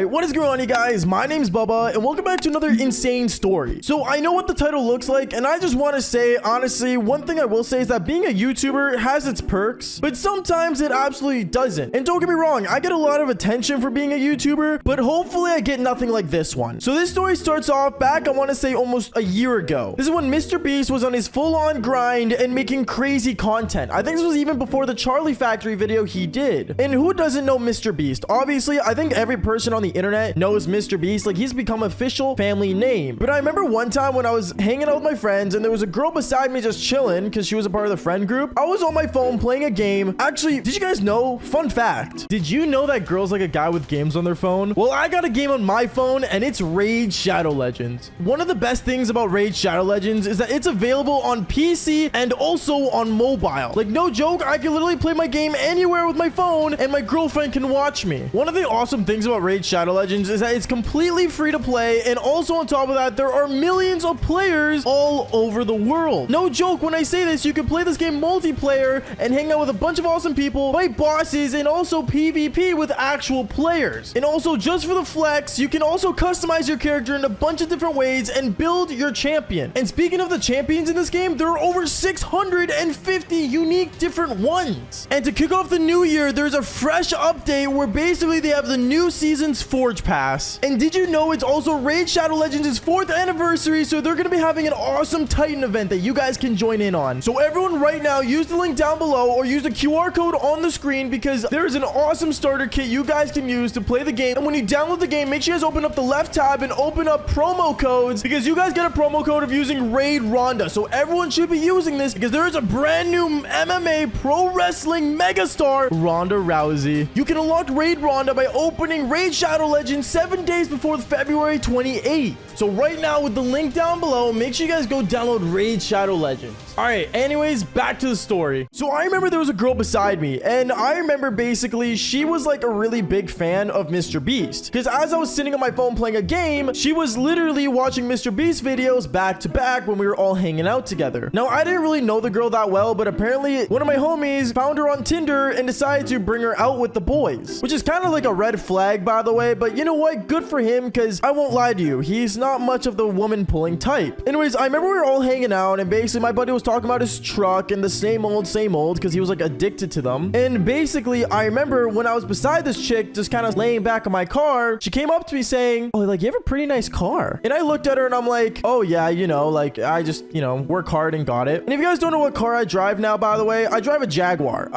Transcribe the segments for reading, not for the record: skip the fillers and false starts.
Alright, what is going on, you guys? My name's Bubba, and welcome back to another insane story. So I know what the title looks like, and I just want to say, honestly, one thing I will say is that being a YouTuber has its perks, but sometimes it absolutely doesn't. And don't get me wrong, I get a lot of attention for being a YouTuber, but hopefully I get nothing like this one. So this story starts off back, I want to say almost a year ago. This is when MrBeast was on his full-on grind and making crazy content. I think this was even before the Charlie Factory video he did. And who doesn't know MrBeast? Obviously, I think every person on the internet knows MrBeast. Like, he's become official family name. But I remember one time when I was hanging out with my friends and there was a girl beside me just chilling because she was a part of the friend group. I was on my phone playing a game. Actually, did you guys know? Fun fact. Did you know that girls like a guy with games on their phone? Well, I got a game on my phone and it's Raid Shadow Legends. One of the best things about Raid Shadow Legends is that it's available on PC and also on mobile. Like, no joke, I can literally play my game anywhere with my phone and my girlfriend can watch me. One of the awesome things about Raid Shadow Legends is that it's completely free to play, and also on top of that, there are millions of players all over the world. No joke when I say this, you can play this game multiplayer and hang out with a bunch of awesome people, fight bosses, and also PvP with actual players. And also, just for the flex, you can also customize your character in a bunch of different ways and build your champion. And speaking of the champions in this game, there are over 650 unique different ones. And to kick off the new year, there's a fresh update where basically they have the new season's Forge Pass. And did you know it's also Raid Shadow Legends' 4th anniversary, so they're going to be having an awesome Titan event that you guys can join in on. So everyone right now, use the link down below or use the QR code on the screen because there's an awesome starter kit you guys can use to play the game. And when you download the game, make sure you guys open up the left tab and open up promo codes because you guys get a promo code of using Raid Ronda. So everyone should be using this because there is a brand new MMA pro wrestling megastar, Ronda Rousey. You can unlock Raid Ronda by opening Raid Shadow Legends 7 days before February 28th. So right now with the link down below, make sure you guys go download Raid Shadow Legends. All right, anyways, back to the story. So I remember there was a girl beside me, and I remember basically she was like a really big fan of MrBeast. Because as I was sitting on my phone playing a game, she was literally watching MrBeast videos back to back when we were all hanging out together. Now, I didn't really know the girl that well, but apparently one of my homies found her on Tinder and decided to bring her out with the boys, which is kind of like a red flag, by the way. But you know what? Good for him, because I won't lie to you, he's not much of the woman pulling type. Anyways, I remember we were all hanging out, and basically my buddy was talking about his truck and the same old, because he was like addicted to them. And basically, I remember when I was beside this chick, just kind of laying back in my car, she came up to me saying, "Oh, like, you have a pretty nice car." And I looked at her and I'm like, "Oh yeah, you know, like, I just, you know, work hard and got it." And if you guys don't know what car I drive now, by the way, I drive a Jaguar.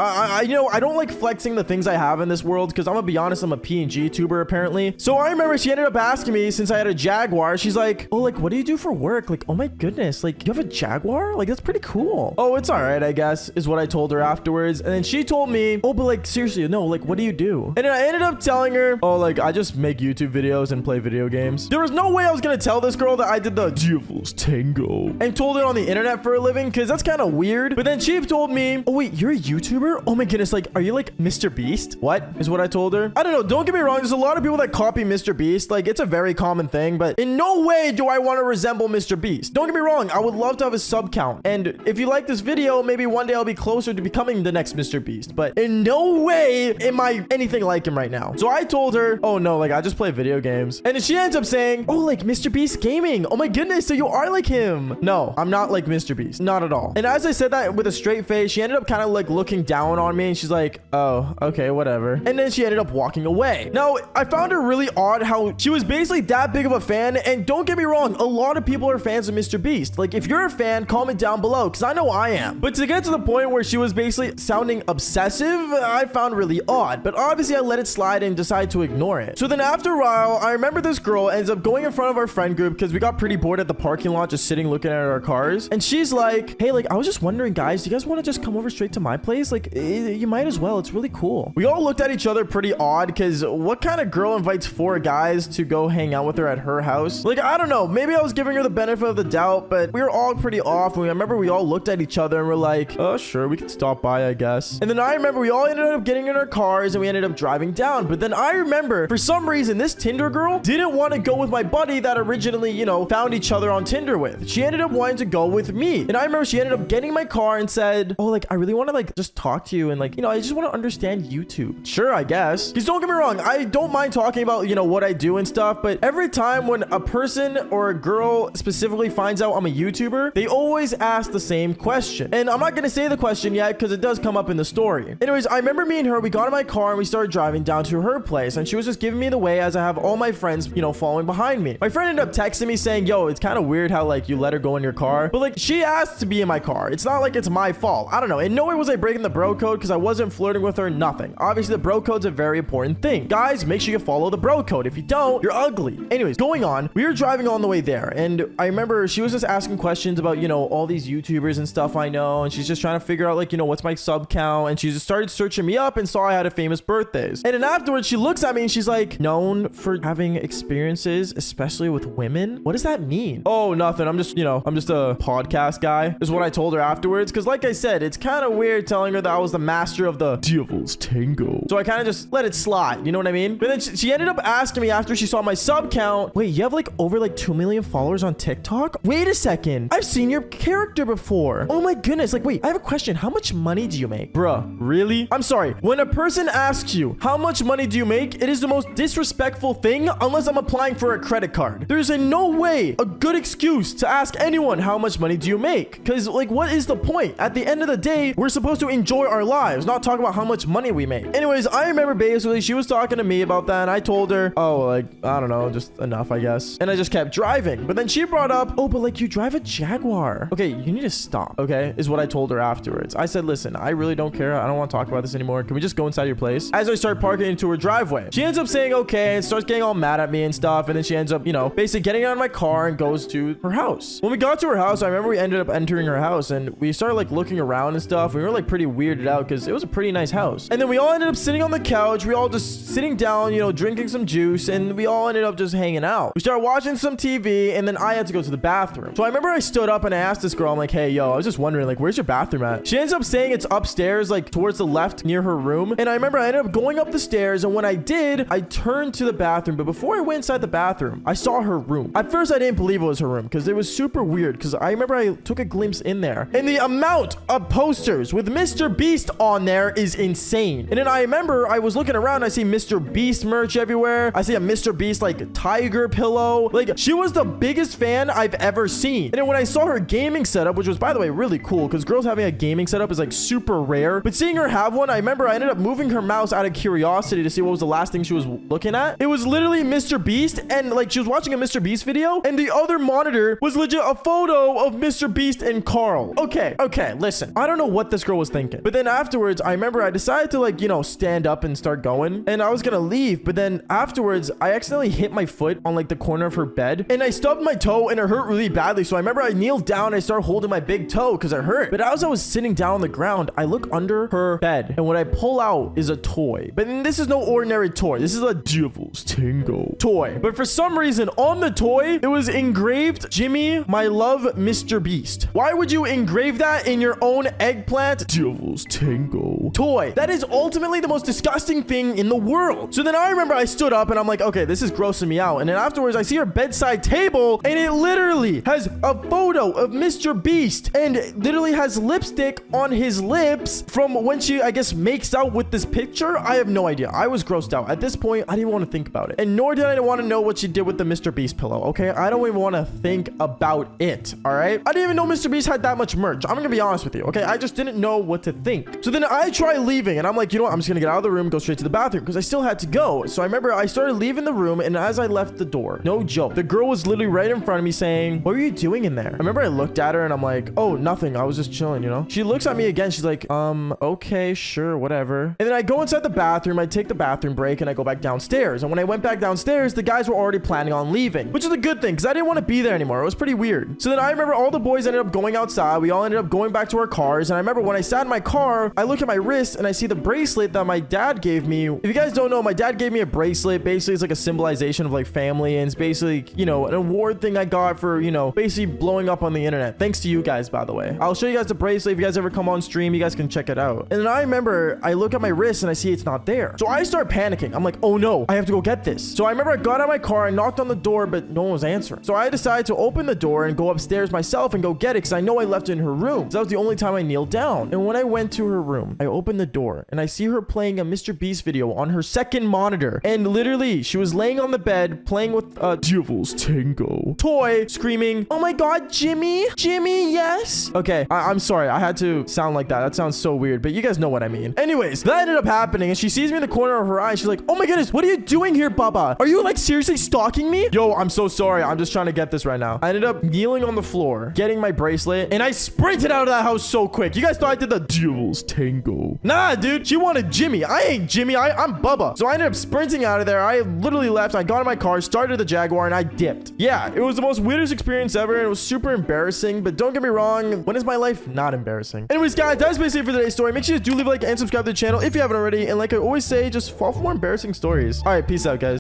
You know, I don't like flexing the things I have in this world because I'm gonna be honest, I'm a PNG tuber apparently. So I remember she ended up asking me, since I had a Jaguar, she's like, "Oh, like, what do you do for work?" Like, "Oh my goodness, like, you have a Jaguar? Like, that's pretty cool." "Oh, it's all right, I guess," is what I told her afterwards. And then she told me, "Oh, but like, seriously, no, like, what do you do?" And then I ended up telling her, "Oh, like, I just make YouTube videos and play video games." There was no way I was gonna tell this girl that I did the Devil's Tango and told it on the internet for a living, because that's kind of weird. But then she told me, "Oh wait, you're a YouTuber? Oh my goodness, like, are you like MrBeast?" "What?" is what I told her. I don't know, don't get me wrong, there's a lot of people that copy MrBeast. Like, it's a very common thing, but in no way do I want to resemble MrBeast. Don't get me wrong, I would love to have a sub count. And if you like this video, maybe one day I'll be closer to becoming the next MrBeast, but in no way am I anything like him right now. So I told her, "Oh no, like, I just play video games." And then she ends up saying, "Oh, like MrBeast gaming. Oh my goodness, so you are like him." No, I'm not like MrBeast, not at all. And as I said that with a straight face, she ended up kind of like looking down on me and she's like, "Oh, okay, whatever." And then she ended up walking away. Now, I found it really odd how she was basically that big of a fan. And don't get me wrong, a lot of people are fans of MrBeast. Like, if you're a fan, comment down below, because I know I am. But to get to the point where she was basically sounding obsessive, I found really odd. But obviously I let it slide and decided to ignore it. So then after a while, I remember this girl ends up going in front of our friend group because we got pretty bored at the parking lot just sitting looking at our cars. And she's like, "Hey, like, I was just wondering, guys, do you guys want to just come over straight to my place? Like, you might as well. It's really cool." We all looked at each other pretty odd because what kind of girl invites 4 guys to go hang out with her at her house? Like, I don't know. Maybe I was giving her the benefit of the doubt, but we were all pretty off. And I remember we all looked at each other and we're like, "Oh, sure, we can stop by, I guess." And then I remember we all ended up getting in our cars and we ended up driving down. But then I remember for some reason, this Tinder girl didn't want to go with my buddy that originally, you know, found each other on Tinder with. She ended up wanting to go with me. And I remember she ended up getting in my car and said, "Oh, like, I really want to like just talk to you. And like, you know, I just want to understand YouTube." Sure, I guess. Because don't get me wrong, I don't mind mind talking about, you know, what I do and stuff, but every time when a person or a girl specifically finds out I'm a YouTuber, they always ask the same question. And I'm not going to say the question yet because it does come up in the story. Anyways, I remember me and her, we got in my car and we started driving down to her place, and she was just giving me the way as I have all my friends, you know, following behind me. My friend ended up texting me saying, yo, it's kind of weird how like you let her go in your car, but like she asked to be in my car. It's not like it's my fault. I don't know. In no way was I breaking the bro code because I wasn't flirting with her, nothing. Obviously, the bro code's a very important thing. Guys, make sure you follow the bro code. If you don't, you're ugly. Anyways, going on, we were driving on the way there, and I remember she was just asking questions about, you know, all these YouTubers and stuff I know, and she's just trying to figure out like, you know, what's my sub count, and she just started searching me up and saw I had a famous birthdays. And then afterwards, she looks at me and she's like, known for having experiences, especially with women. What does that mean? Oh, nothing. I'm just, you know, I'm just a podcast guy, is what I told her afterwards. Because like I said, it's kind of weird telling her that I was the master of the Devil's Tango. So I kind of just let it slide. You know what I mean? But then she ended up asking me after she saw my sub count, wait, you have like over like 2 million followers on TikTok? Wait a second. I've seen your character before. Oh my goodness. Like, wait, I have a question. How much money do you make? Bruh, really? I'm sorry. When a person asks you, how much money do you make? It is the most disrespectful thing unless I'm applying for a credit card. There's in no way a good excuse to ask anyone how much money do you make? Because like, what is the point? At the end of the day, we're supposed to enjoy our lives, not talk about how much money we make. Anyways, I remember basically she was talking to me about that, and I told her, oh, like, I don't know, just enough, I guess. And I just kept driving. But then she brought up, oh, but like you drive a Jaguar. Okay, you need to stop, okay? Is what I told her afterwards. I said, listen, I really don't care. I don't want to talk about this anymore. Can we just go inside your place? As I start parking into her driveway, she ends up saying, okay, and starts getting all mad at me and stuff. And then she ends up, you know, basically getting out of my car and goes to her house. When we got to her house, I remember we ended up entering her house and we started like looking around and stuff. We were like pretty weirded out because it was a pretty nice house. And then we all ended up sitting on the couch. We all just sitting down, you know, drinking some juice, and we all ended up just hanging out. We started watching some TV, and then I had to go to the bathroom. So I remember I stood up and I asked this girl, I'm like, hey, yo, I was just wondering, like, where's your bathroom at? She ends up saying it's upstairs, like towards the left near her room. And I remember I ended up going up the stairs, and when I did, I turned to the bathroom. But before I went inside the bathroom, I saw her room. At first, I didn't believe it was her room because it was super weird, because I remember I took a glimpse in there, and the amount of posters with MrBeast on there is insane. And then I remember I was looking around, I see MrBeast merch everywhere. I see a MrBeast like tiger pillow. Like, she was the biggest fan I've ever seen. And then when I saw her gaming setup, which was, by the way, really cool, because girls having a gaming setup is like super rare, but seeing her have one, I remember I ended up moving her mouse out of curiosity to see what was the last thing she was looking at. It was literally MrBeast, and like she was watching a MrBeast video, and the other monitor was legit a photo of MrBeast and Carl. Okay, listen, I don't know what this girl was thinking, but then afterwards, I remember I decided to like, you know, stand up and start going, and I was gonna leave, but then afterwards, I accidentally hit my foot on like the corner of her bed, and I stubbed my toe, and it hurt really badly. So I remember I kneeled down, and I started holding my big toe because it hurt. But as I was sitting down on the ground, I look under her bed, and what I pull out is a toy. But this is no ordinary toy. This is a Devil's Tango toy. But for some reason, on the toy, it was engraved, Jimmy, my love, MrBeast. Why would you engrave that in your own eggplant? Devil's Tango toy. That is ultimately the most disgusting thing in the world. So then I remember I stood up and I'm like, okay, this is grossing me out. And then afterwards, I see her bedside table, and it literally has a photo of MrBeast, and it literally has lipstick on his lips from when she, I guess, makes out with this picture. I have no idea. I was grossed out. At this point, I didn't want to think about it. And nor did I want to know what she did with the MrBeast pillow, okay? I don't even want to think about it, all right? I didn't even know MrBeast had that much merch. I'm going to be honest with you, okay? I just didn't know what to think. So then I try leaving, and I'm like, you know what? I'm just going to get out of the room, go straight to the bathroom, because I still had to go. So I remember I started leaving the room, and as I left the door, no joke, the girl was literally right in front of me saying, what were you doing in there? I remember I looked at her, and I'm like, oh, nothing. I was just chilling, you know? She looks at me again. She's like, okay, sure, whatever. And then I go inside the bathroom, I take the bathroom break, and I go back downstairs. And when I went back downstairs, the guys were already planning on leaving, which is a good thing, because I didn't want to be there anymore. It was pretty weird. So then I remember all the boys ended up going outside. We all ended up going back to our cars. And I remember when I sat in my car, I look at my wrist and I see the bracelet that my dad gave me. If you guys don't know, my dad gave me a bracelet. Basically, it's like a symbolization of like family. And it's basically, you know, an award thing I got for, you know, basically blowing up on the internet. Thanks to you guys, by the way. I'll show you guys the bracelet. If you guys ever come on stream, you guys can check it out. And then I remember I look at my wrist and I see it's not there. So I start panicking. I'm like, oh no, I have to go get this. So I remember I got out of my car, I knocked on the door, but no one was answering. So I decided to open the door and go upstairs myself and go get it, because I know I left it in her room. So that was the only time I kneeled down. And when I went to her room, I opened open the door and I see her playing a MrBeast video on her second monitor. And literally, she was laying on the bed playing with a Devil's Tango toy, screaming, "Oh my God, Jimmy, Jimmy, yes." Okay, I'm sorry. I had to sound like that. That sounds so weird, but you guys know what I mean. Anyways, that ended up happening and she sees me in the corner of her eye. She's like, "Oh my goodness, what are you doing here, Baba? Are you like seriously stalking me?" Yo, I'm so sorry. I'm just trying to get this right now. I ended up kneeling on the floor, getting my bracelet, and I sprinted out of that house so quick. You guys thought I did the Devil's Tango. Nah, dude, she wanted Jimmy. I ain't Jimmy. I'm Bubba. So I ended up sprinting out of there. I literally left. I got in my car, started the Jaguar, and I dipped. Yeah, it was the most weirdest experience ever, and it was super embarrassing, but don't get me wrong, when is my life not embarrassing? Anyways, guys, that's basically it for today's story. Make sure you do leave a like and subscribe to the channel if you haven't already, and like I always say, just follow for more embarrassing stories. All right, peace out, guys.